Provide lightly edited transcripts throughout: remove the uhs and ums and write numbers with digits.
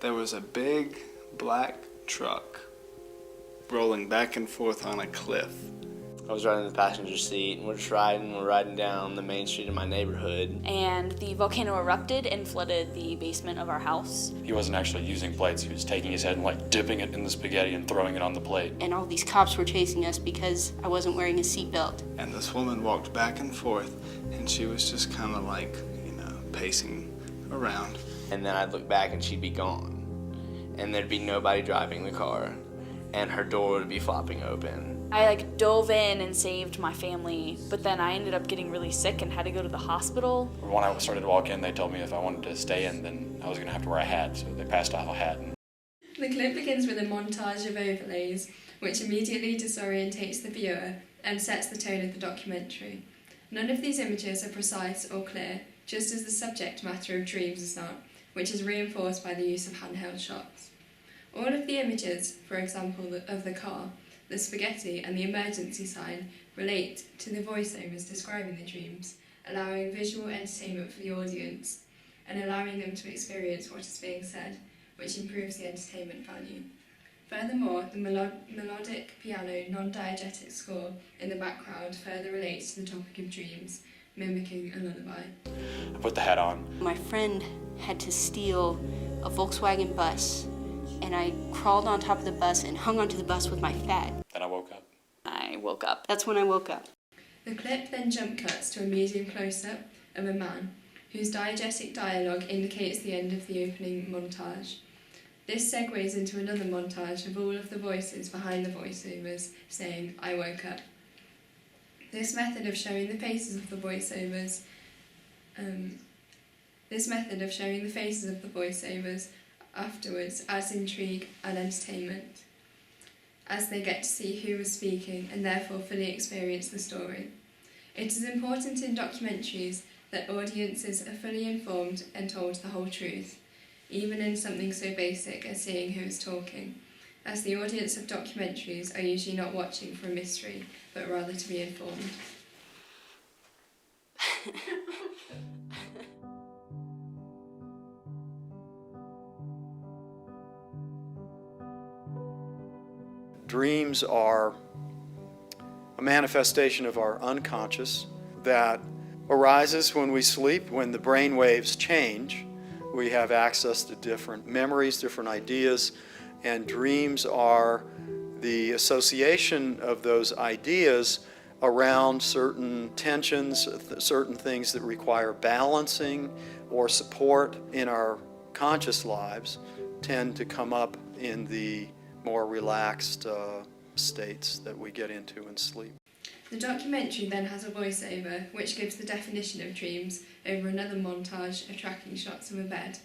There was a big black truck rolling back and forth on a cliff. I was riding in the passenger seat, and we're riding down the main street in my neighborhood. And the volcano erupted and flooded the basement of our house. He wasn't actually using plates, he was taking his head and like dipping it in the spaghetti and throwing it on the plate. And all these cops were chasing us because I wasn't wearing a seatbelt. And this woman walked back and forth, and she was just kind of like, pacing around. And then I'd look back and she'd be gone. And there'd be nobody driving the car, and her door would be flopping open. I dove in and saved my family, but then I ended up getting really sick and had to go to the hospital. When I started to walk in, they told me if I wanted to stay in, then I was going to have to wear a hat, so they passed off a hat. The clip begins with a montage of overlays, which immediately disorientates the viewer and sets the tone of the documentary. None of these images are precise or clear, just as the subject matter of dreams is not, which is reinforced by the use of handheld shots. All of the images, for example, of the car, the spaghetti and the emergency sign, relate to the voiceovers describing the dreams, allowing visual entertainment for the audience and allowing them to experience what is being said, which improves the entertainment value. Furthermore, the melodic piano non-diegetic score in the background further relates to the topic of dreams, mimicking a lullaby. I put the hat on. My friend had to steal a Volkswagen bus, and I crawled on top of the bus and hung onto the bus with my fat. Then I woke up. I woke up. That's when I woke up. The clip then jump cuts to a medium close-up of a man whose diegetic dialogue indicates the end of the opening montage. This segues into another montage of all of the voices behind the voiceovers saying, "I woke up." This method of showing the faces of the voiceovers afterwards adds intrigue and entertainment, as they get to see who was speaking and therefore fully experience the story. It is important in documentaries that audiences are fully informed and told the whole truth, even in something so basic as seeing who is talking, as the audience of documentaries are usually not watching for a mystery, but rather to be informed. Dreams are a manifestation of our unconscious that arises when we sleep, when the brain waves change. We have access to different memories, different ideas, and dreams are the association of those ideas around certain tensions, certain things that require balancing or support in our conscious lives tend to come up in the more relaxed states that we get into in sleep. The documentary then has a voiceover which gives the definition of dreams over another montage of tracking shots of a bed,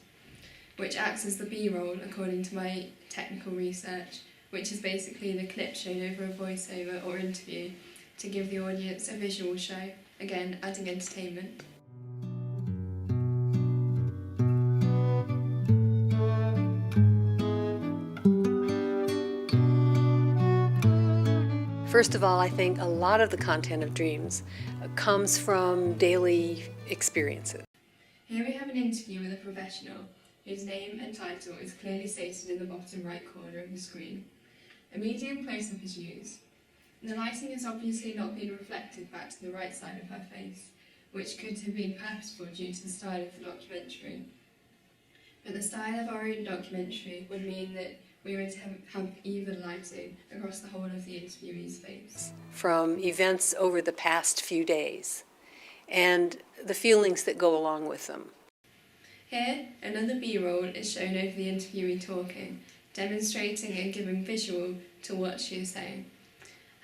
which acts as the B-roll according to my technical research, which is basically the clip shown over a voiceover or interview to give the audience a visual show, again adding entertainment. First of all, I think a lot of the content of dreams comes from daily experiences. Here we have an interview with a professional whose name and title is clearly stated in the bottom right corner of the screen. A medium close-up is used. The lighting has obviously not been reflected back to the right side of her face, which could have been purposeful due to the style of the documentary. But the style of our own documentary would mean that we would have even lighting across the whole of the interviewee's face. From events over the past few days and the feelings that go along with them. Here, another B-roll is shown over the interviewee talking, demonstrating and giving visual to what she is saying.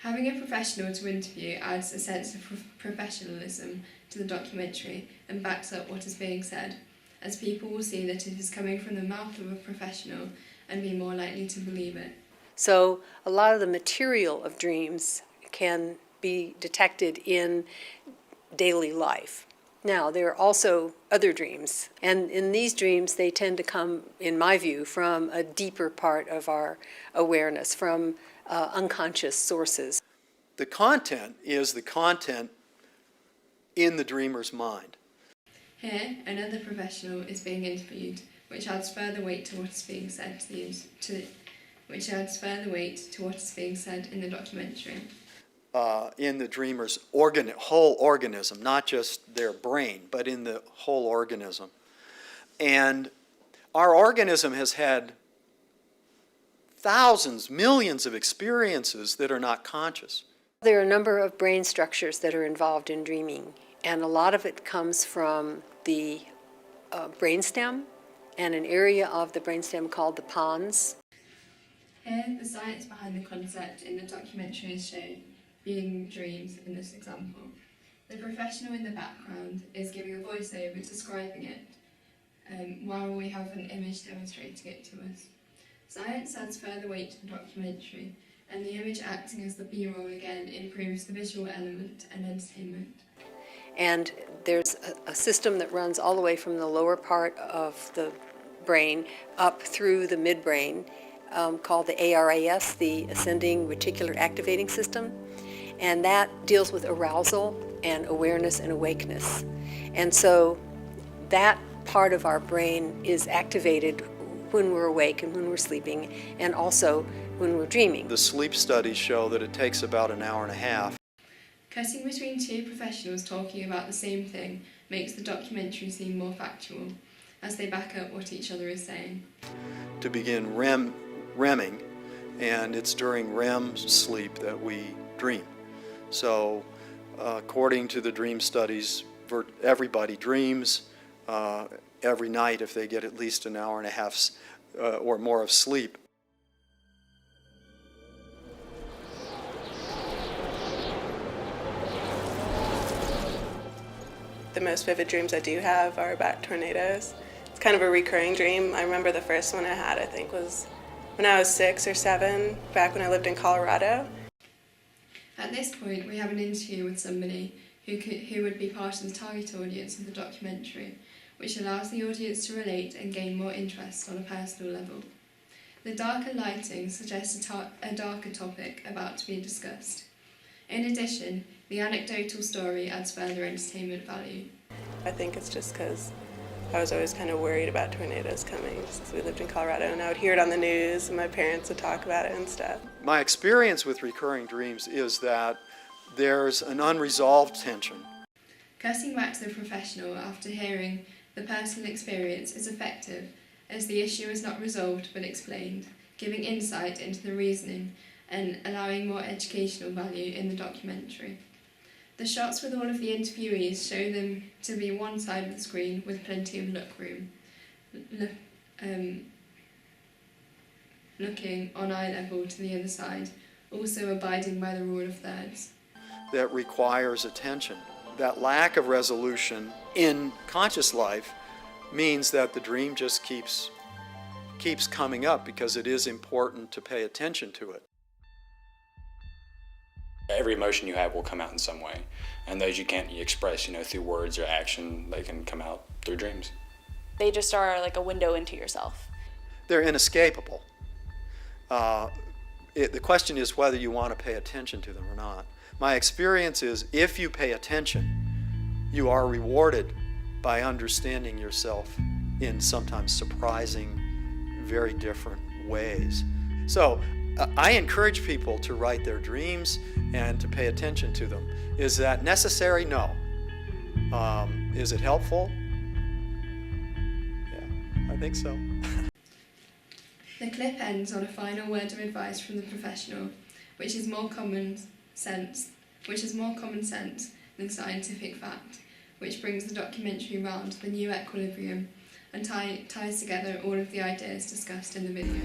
Having a professional to interview adds a sense of professionalism to the documentary and backs up what is being said, as people will see that it is coming from the mouth of a professional and be more likely to believe it. So a lot of the material of dreams can be detected in daily life. Now, there are also other dreams, and in these dreams they tend to come, in my view, from a deeper part of our awareness, from unconscious sources. The content is the content in the dreamer's mind. Here, another professional is being interviewed, which adds further weight to what is being said which adds further weight to what is being said in the documentary. In the dreamer's whole organism, not just their brain, but in the whole organism. And our organism has had thousands, millions of experiences that are not conscious. There are a number of brain structures that are involved in dreaming, and a lot of it comes from the brainstem and an area of the brainstem called the pons. Here, the science behind the concept in the documentary is shown, being dreams in this example. The professional in the background is giving a voiceover describing it, while we have an image demonstrating it to us. Science adds further weight to the documentary, and the image acting as the B-roll again improves the visual element and entertainment. And there's a system that runs all the way from the lower part of the brain up through the midbrain called the ARAS, the Ascending Reticular Activating System. And that deals with arousal and awareness and awakeness. And so that part of our brain is activated when we're awake and when we're sleeping, and also when we're dreaming. The sleep studies show that it takes about an hour and a half. Cutting between two professionals talking about the same thing makes the documentary seem more factual, as they back up what each other is saying. To begin REMing, and it's during REM sleep that we dream. So according to the dream studies, everybody dreams every night if they get at least an hour and a half or more of sleep. The most vivid dreams I do have are about tornadoes. It's kind of a recurring dream. I remember the first one I had, I think, was when I was 6 or 7, back when I lived in Colorado. At this point, we have an interview with somebody who would be part of the target audience of the documentary, which allows the audience to relate and gain more interest on a personal level. The darker lighting suggests a darker topic about to be discussed. In addition, the anecdotal story adds further entertainment value. I think it's just because I was always kind of worried about tornadoes coming, since we lived in Colorado, and I would hear it on the news, and my parents would talk about it and stuff. My experience with recurring dreams is that there's an unresolved tension. Cutting back to the professional after hearing the personal experience is effective, as the issue is not resolved but explained, giving insight into the reasoning and allowing more educational value in the documentary. The shots with all of the interviewees show them to be one side of the screen with plenty of look room, looking on eye level to the other side, also abiding by the rule of thirds. That requires attention. That lack of resolution in conscious life means that the dream just keeps coming up because it is important to pay attention to it. Every emotion you have will come out in some way, and those you can't express, through words or action, they can come out through dreams. They just are like a window into yourself. They're inescapable. The question is whether you want to pay attention to them or not. My experience is if you pay attention, you are rewarded by understanding yourself in sometimes surprising, very different ways. So I encourage people to write their dreams and to pay attention to them. Is that necessary? No. Is it helpful? Yeah, I think so. The clip ends on a final word of advice from the professional, which is more common sense than scientific fact, which brings the documentary round to the new equilibrium and ties together all of the ideas discussed in the video.